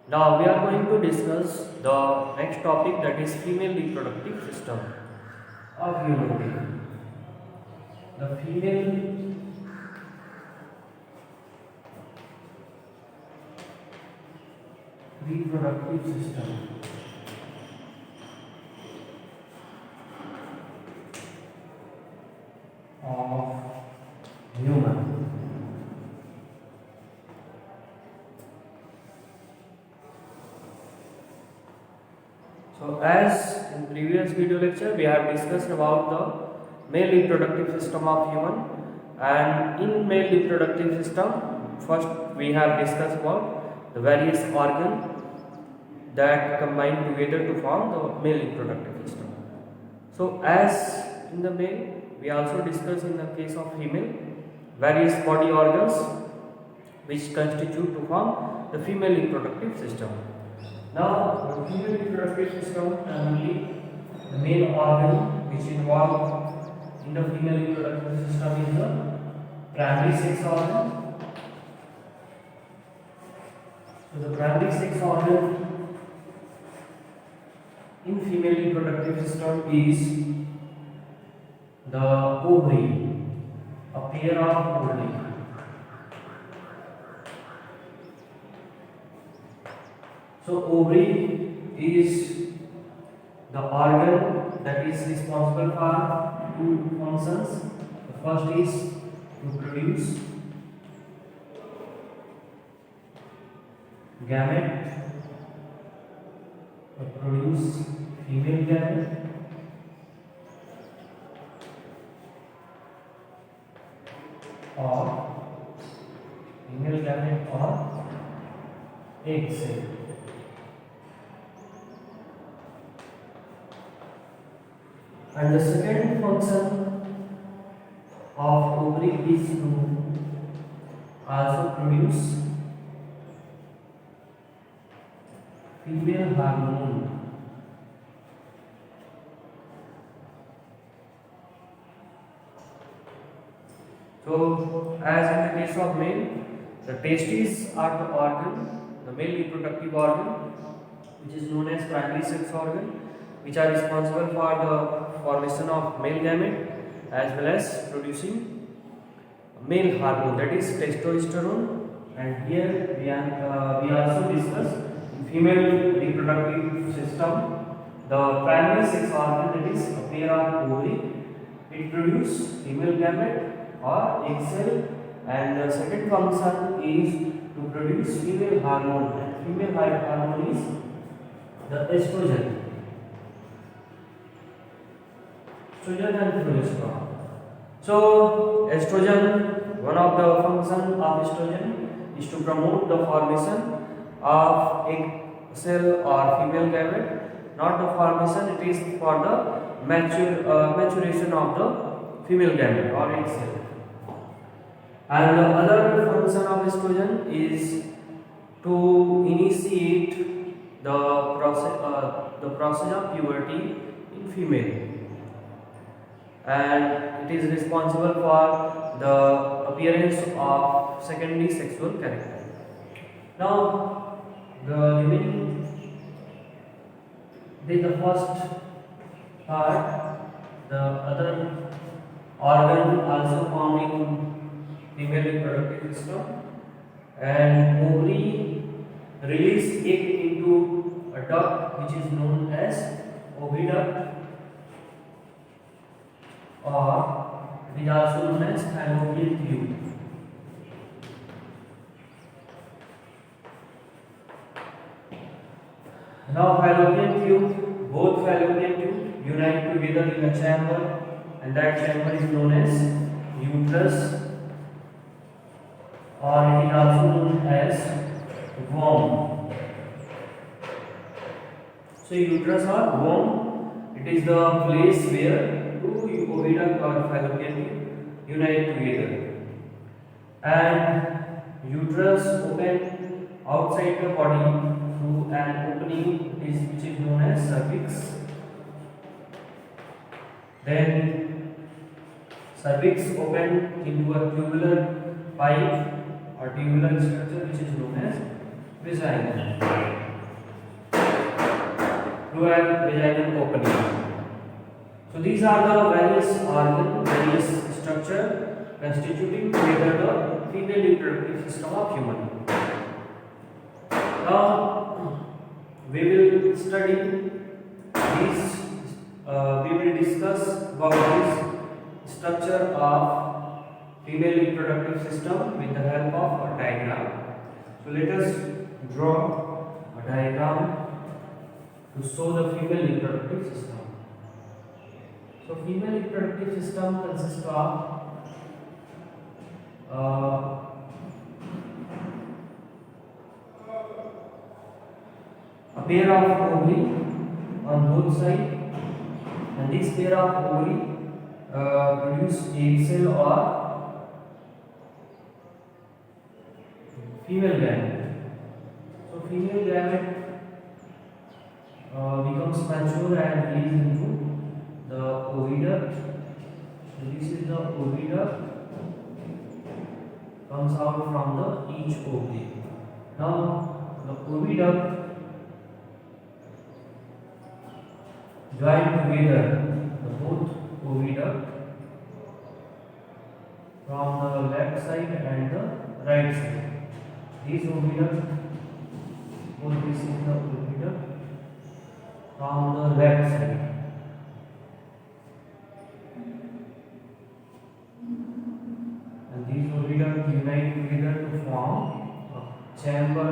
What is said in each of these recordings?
Now we are going to discuss the next topic, that is female reproductive system of human being. The female reproductive system of human. So as in previous video lecture we have discussed about the male reproductive system of human, and in male reproductive system first we have discussed about the various organs that combine together to form the male reproductive system. So as in the male, we also discuss in the case of female various body organs which constitute to form the female reproductive system. Now, the female reproductive system, namely the main organ which involved in the female reproductive system is the primary sex organ. So the primary sex organ in female reproductive system is the ovary, a pair of ovary. So ovary is the organ that is responsible for two functions. The first is to produce gamete, to produce female gamete, or female gamete or egg cell. And the second function of ovary is to also produce female hormone. So, as in the case of male, the testes are the organ, the male reproductive organ, which is known as primary sex organ, which are responsible for the formation of male gamete as well as producing male hormone, that is testosterone. And here we also discuss in female reproductive system the primary sex organ, that is a pair of ovary. It produces female gamete or egg cell, and the second function is to produce female hormone, and female hormone is the estrogen. Estrogen and progesterone. So estrogen, one of the functions of estrogen is to promote the formation of egg cell or female gamete, not the formation, it is for the maturation of the female gamete or egg cell. And the other function of estrogen is to initiate the process of puberty in female, and it is responsible for the appearance of secondary sexual character. Now, the remaining, the first part, the other organ also found in female reproductive system, and ovary release egg into a duct which is known as oviduct, or it is also known as fallopian tube. Now fallopian tube, both fallopian tube unite together in a chamber, and that chamber is known as uterus, or it is also known as womb. So uterus or womb, it is the place where two oviduct or fallopian tube unite together, and uterus open outside the body through an opening which is known as cervix. Then cervix open into a tubular pipe or tubular structure which is known as vagina to have vaginal opening. So these are the various organ, various structure constituting together the female reproductive system of human. Now we will study these. We will discuss about this structure of female reproductive system with the help of a diagram. So let us draw a diagram to show the female reproductive system. So female reproductive system consists of a pair of ovary on both sides, and this pair of ovary produce egg cell or female gamete. So female gamete becomes mature and released into the oviduct. So this is the oviduct, comes out from the each ovary. Now the oviduct join together the both oviduct from the left side and the right side. These oviduct, both this is the oviduct from the left side. And these oviduct unite together to form a chamber,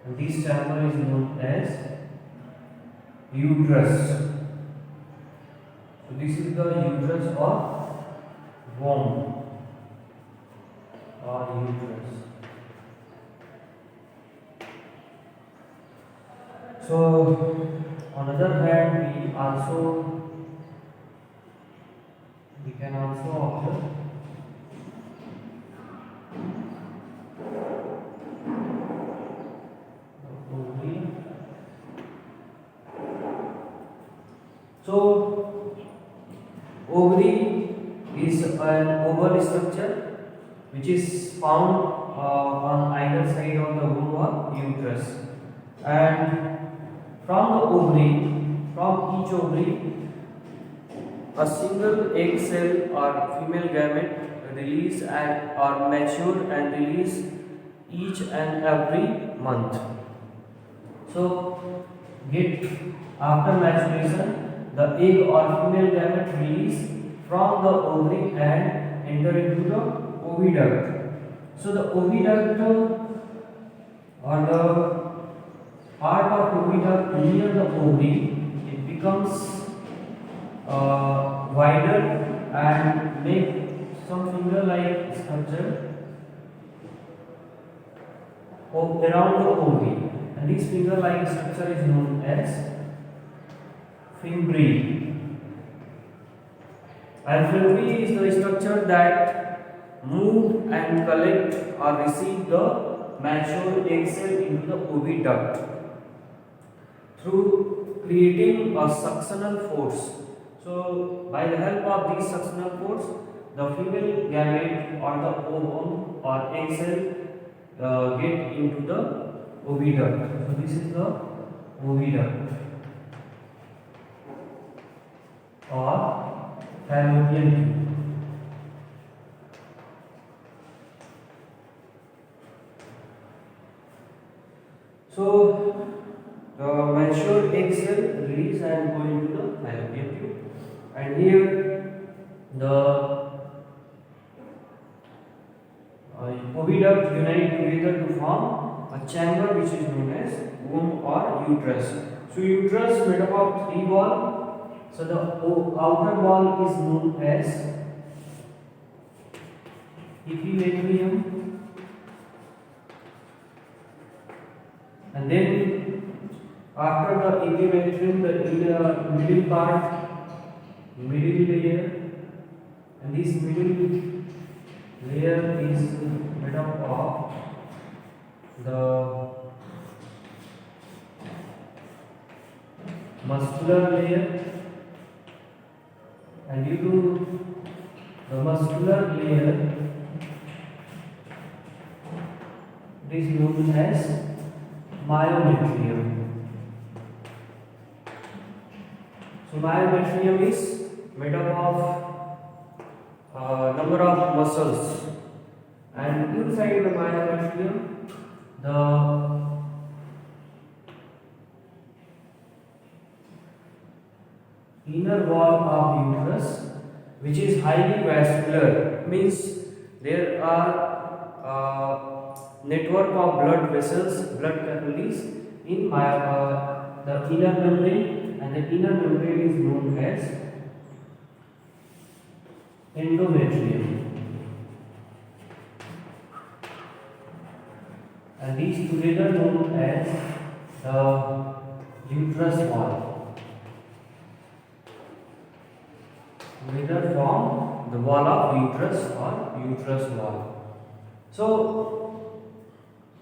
and this chamber is known as uterus. So this is the uterus or womb or uterus. So on the other hand, we can also observe the ovary. So ovary is an oval structure which is found on either side of the womb or uterus, and from each ovary, a single egg cell or female gamete release and or mature and release each and every month. So after maturation, the egg or female gamete release from the ovary and enter into the oviduct. So the oviduct or the part of oviduct near the ovary, it becomes wider and make some finger-like structure around the ovary, and this finger-like structure is known as fimbriae. And fimbriae is the structure that move and collect or receive the mature egg cell into the oviduct through creating a suctional force. So by the help of this suctional force, the female gamete or the ovum or egg cell get into the oviduct. So this is the oviduct or fallopian tube. So the mature egg cell release and go into the fallopian tube, and here the oviduct unite together to form a chamber which is known as womb or uterus. So uterus made up of three walls. So the outer wall is known as epimetrium, and then after the epimetrium, the middle part, middle layer, and this middle layer is made up of the muscular layer, and due to the muscular layer, this known as myometrium. So myometrium is made up of number of muscles, and inside the myometrium, the inner wall of uterus, which is highly vascular, means there are network of blood vessels, blood capillaries in the inner membrane, and the inner membrane is known as endometrium, and these together known as the uterus wall. Together form the wall of uterus or uterus wall. So,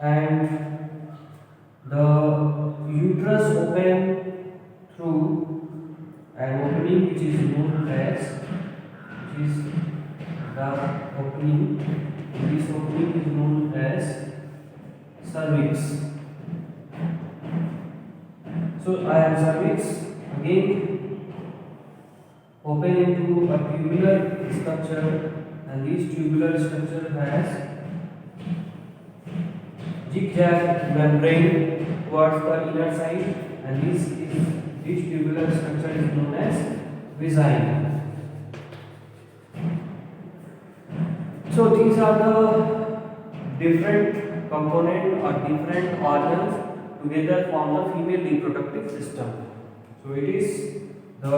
and the uterus open through an opening which is known as, which is the opening, this opening is known as cervix. So I have cervix again open into a tubular structure, and this tubular structure has zigzag membrane towards the inner side, and this tubular structure is known as vagina. So these are the different component or different organs together form the female reproductive system. So it is the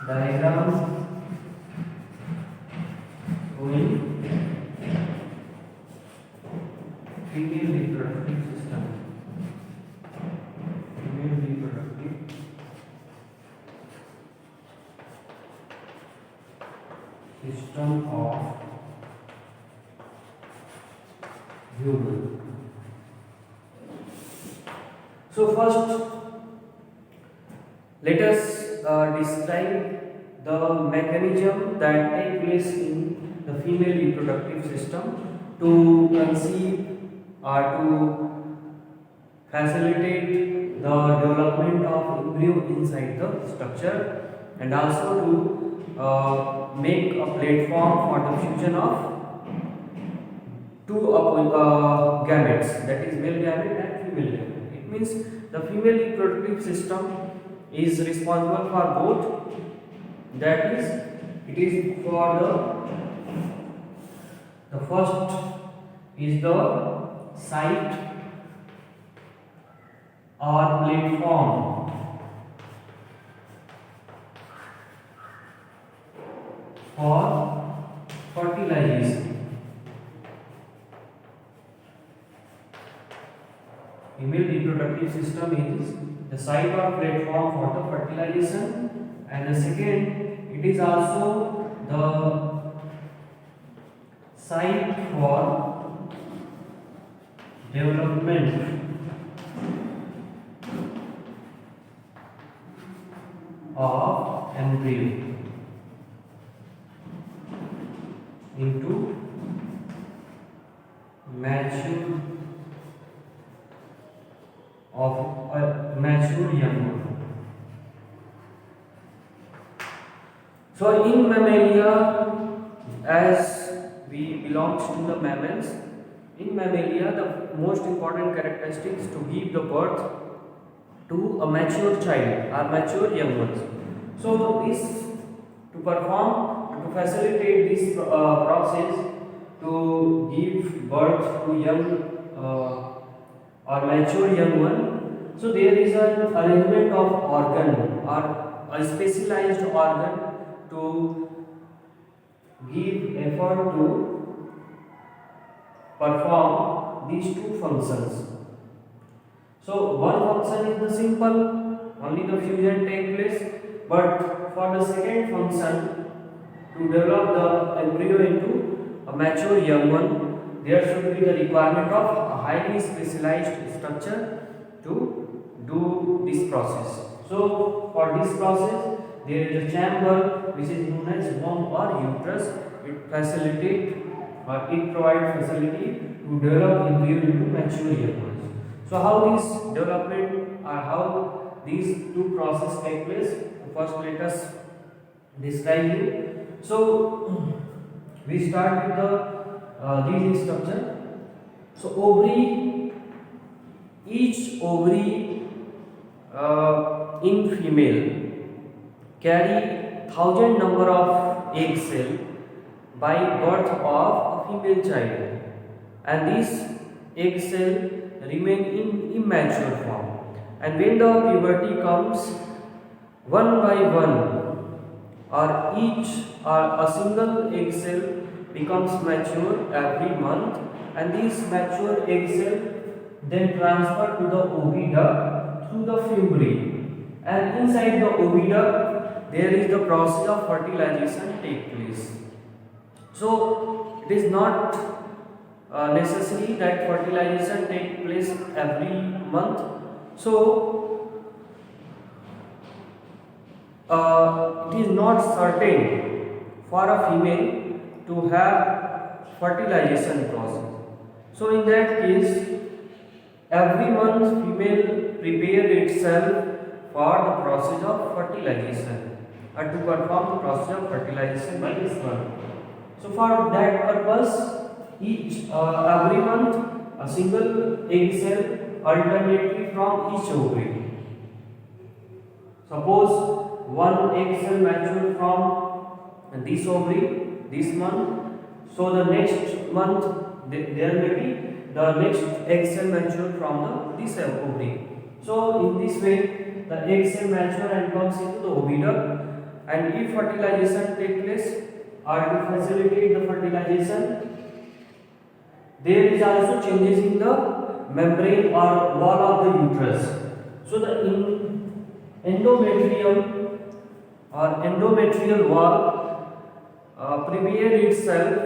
diagram showing female reproductive system. Female reproductive system of human. So first, let us describe the mechanism that take place in the female reproductive system to conceive or to facilitate the development of embryo inside the structure, and also to make a platform for the fusion of two gametes, that is male gamete and female gamete. It means the female reproductive system is responsible for both, that is, it is for the first is the site or platform for fertilization. Female reproductive system is the site or platform for the fertilization, and the second, it is also the site for development of embryo into mature young one. So in mammalia, as we belongs to the mammals, in mammalia the most important characteristics to give the birth to a mature child or mature young ones. So this to perform, to facilitate this process to give birth to young or mature young one, so there is an arrangement of organ or a specialized organ to give effort to perform these two functions. So one function is the simple, only the fusion take place, but for the second function, to develop the embryo into a mature young one, there should be the requirement of a highly specialized structure to do this process. So for this process, there is a chamber which is known as womb or uterus. It facilitate or it provides facility to to develop embryo into mature young ones. So how this development or how these two processes take place? First, let us describe you. So we start with the this structure. So ovary, each ovary in female carry 1000 number of egg cell by birth of a female child, and these egg cell remain in immature form, and when the puberty comes, one by one or each or a single egg cell becomes mature every month, and these mature egg cell then transfer to the oviduct through the fimbriae, and inside the oviduct there is the process of fertilization take place. So it is not necessary that fertilization take place every month. So it is not certain for a female to have fertilization process. So in that case, every month female prepare itself for the process of fertilization or to perform the process of fertilization by this one. So for that purpose, every month a single egg cell alternately from each ovary. Suppose one egg cell mature from this ovary this month, so the next month there may be the next egg cell mature from this ovary. So in this way the egg cell mature and comes into the oviduct, and if fertilization take place or to facilitate the fertilization, there is also changes in the membrane or wall of the uterus. So the endometrium or endometrial wall prepare itself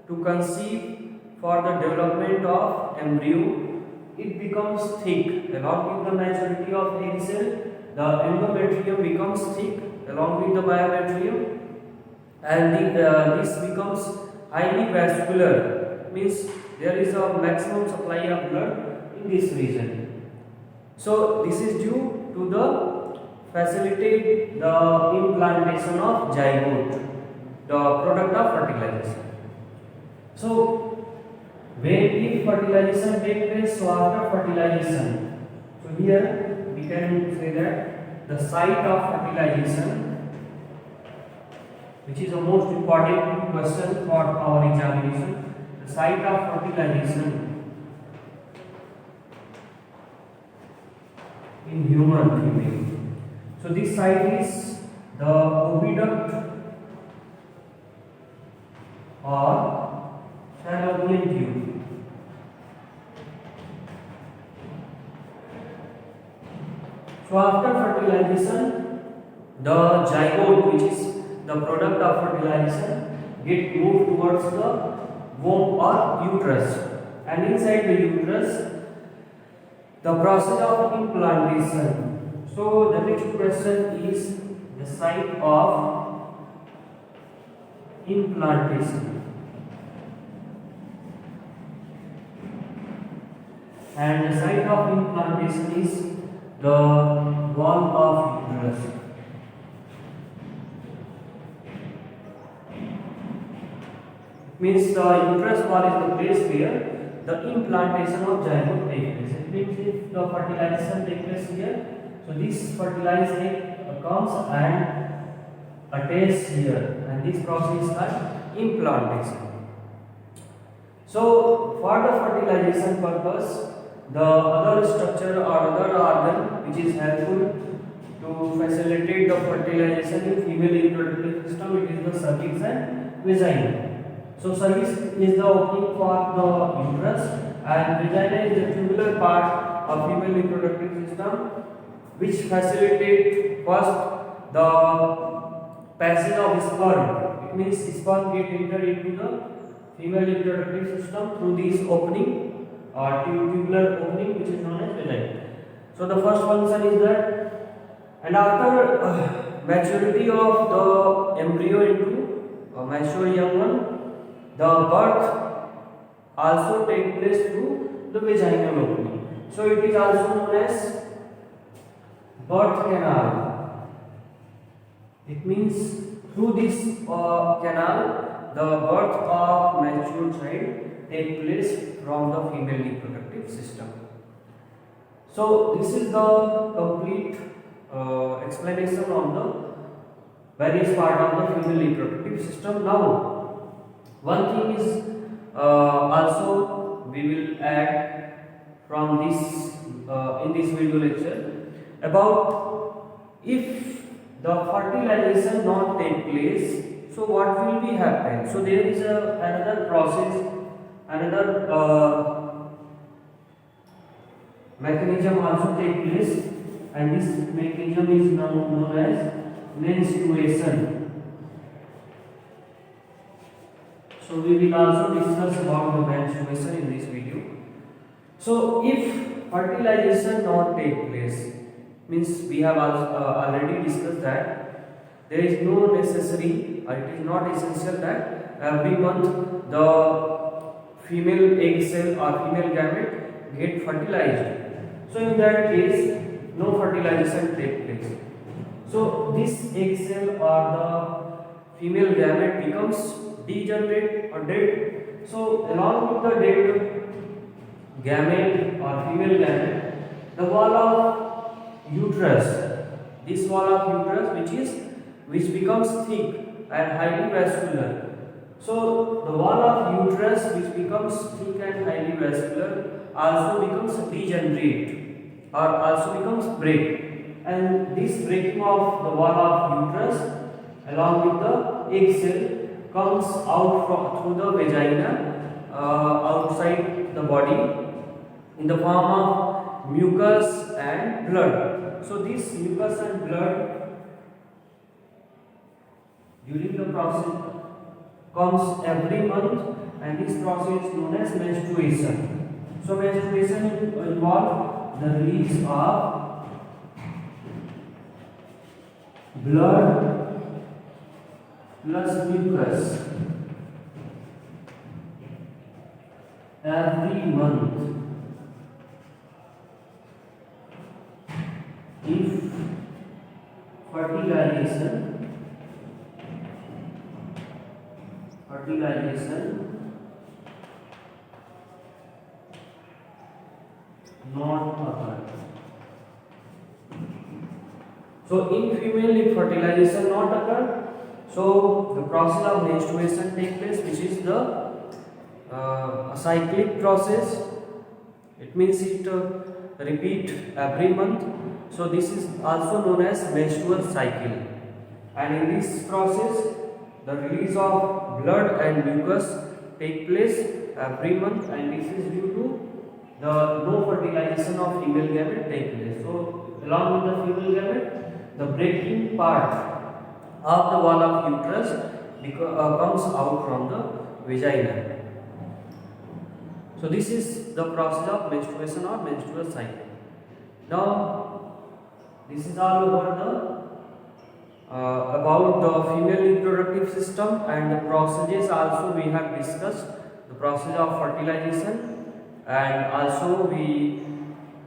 to conceive for the development of embryo. It becomes thick along with the maturity of egg cell. The endometrium becomes thick along with the myometrium, and this becomes highly vascular, means there is a maximum supply of blood in this region. So this is due to the facilitate the implantation of zygote, the product of fertilization. So when if fertilization takes place, so after fertilization, so here we can say that the site of fertilization, which is the most important question for our examination, the site of fertilization in human female. So this site is the oviduct or fallopian tube. So after fertilization, the zygote, which is the product of fertilization, get moved towards the womb or uterus, and inside the uterus, the process of implantation. So the next question is the site of implantation, and the site of implantation is the wall of uterus. Means the uterus wall is the place where the implantation of zygote takes place. It means if the fertilization takes place here, so this fertilized egg comes and attaches here, and this process is called implantation. So for the fertilization purpose, the other structure or other organ which is helpful to facilitate the fertilization in female reproductive system, it is the cervix and vagina. So cervix is the opening for the uterus, and vagina is the tubular part of female reproductive system, which facilitate first the passage of sperm. It means sperm get enter into the female reproductive system through this opening or tubular opening, which is known as vagina. So the first function is that, and after maturity of the embryo into a mature young one, the birth also take place through the vaginal opening. So it is also known as birth canal. It means through this canal, the birth of mature child take place from the female reproductive system. So this is the complete explanation on the various part of the female reproductive system. Now, one thing is also we will add from this in this video lecture about if the fertilization not take place, so what will be happen? So there is another process, another mechanism also take place, and this mechanism is known as menstruation. So we will also discuss about the menstruation in this video. So if fertilization not take place, means we have already discussed that there is no necessary, or it is not essential that every month the female egg cell or female gamete get fertilized. So in that case, no fertilization take place. So this egg cell or the female gamete becomes degenerate or dead. So along with the dead gamete or female gamete, the wall of uterus, this wall of uterus which becomes thick and highly vascular. So the wall of uterus which becomes thick and highly vascular also becomes degenerate or also becomes break, and this breaking of the wall of uterus along with the egg cell comes out through the vagina outside the body in the form of mucus and blood. So this mucus and blood during the process comes every month, and this process is known as menstruation. So menstruation involves the release of blood plus mucus every month if fertilization not occur. So in female, if fertilization not occur, so the process of menstruation take place, which is the cyclic process. It means it repeat every month. So this is also known as menstrual cycle, and in this process the release of blood and mucus take place every month, and this is due to the no fertilization of female gamete take place. So along with the female gamete, the breaking part of the wall of uterus comes out from the vagina. So this is the process of menstruation or menstrual cycle. Now this is all over the about the female reproductive system, and the processes also we have discussed the process of fertilization, and also we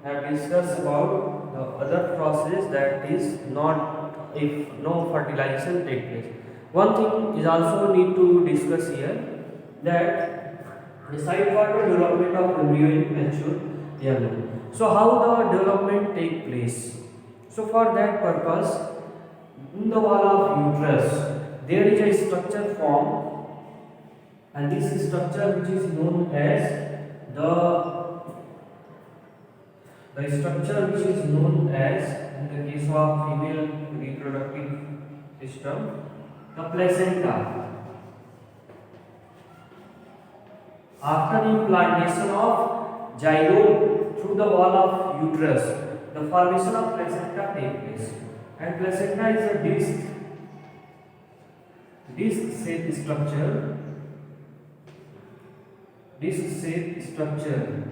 have discussed about the other process that is not if no fertilization take place. One thing is also need to discuss here, that decide for the development of embryo in mature young. So how the development take place? So for that purpose, in the wall of uterus there is a structure formed, and this structure which is known as the structure which is known as, in the case of female reproductive system, the placenta. After implantation of zygote through the wall of uterus, the formation of placenta takes place, and placenta is a disc-shaped structure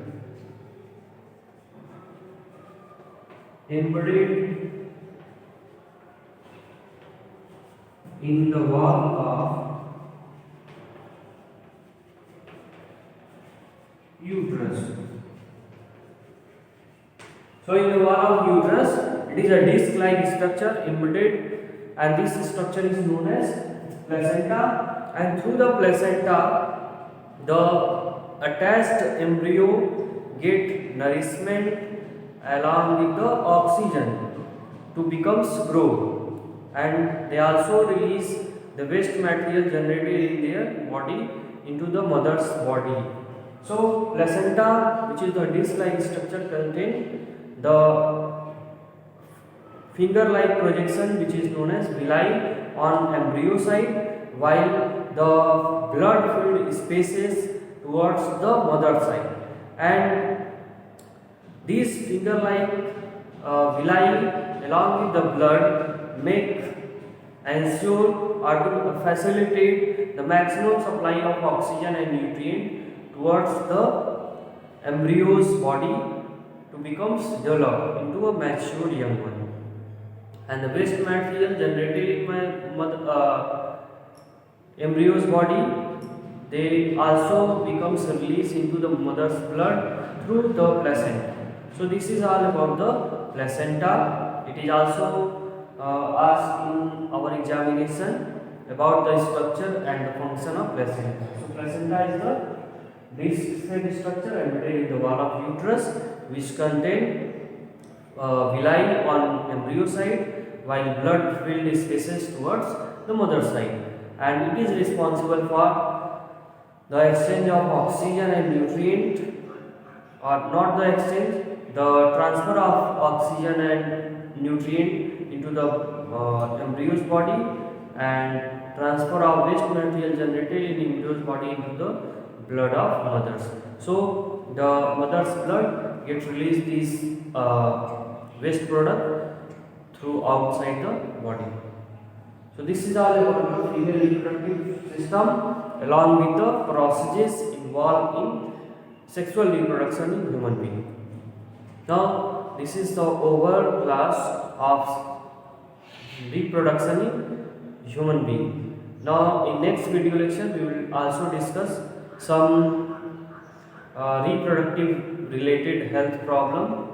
embedded in the wall of So in the wall of uterus, it is a disc-like structure embedded, and this structure is known as placenta. And through the placenta, the attached embryo get nourishment along with the oxygen to becomes grow, and they also release the waste material generated in their body into the mother's body. So placenta, which is the disc-like structure, contain the finger-like projection which is known as villi on embryo side, while the blood-filled spaces towards the mother side. And these finger-like villi along with the blood make ensure or to facilitate the maximum supply of oxygen and nutrient towards the embryo's body to becomes developed into a mature young one. And the waste material generated in my embryo's body, they also becomes released into the mother's blood through the placenta. So this is all about the placenta. It is also asked in our examination about the structure and the function of placenta. So placenta is the disc-shaped structure embedded in the wall of uterus, which contain villi on embryo side, while blood-filled spaces towards the mother side, and it is responsible for the exchange of oxygen and nutrient, or not the exchange, the transfer of oxygen and nutrient into the embryo's body, and transfer of waste material generated in embryo's body into the blood of mothers. So the mother's blood gets released this waste product through outside the body. So this is all about the female reproductive system along with the processes involved in sexual reproduction in human being. Now this is the overall class of reproduction in human being. Now in next video lecture we will also discuss some reproductive related health problem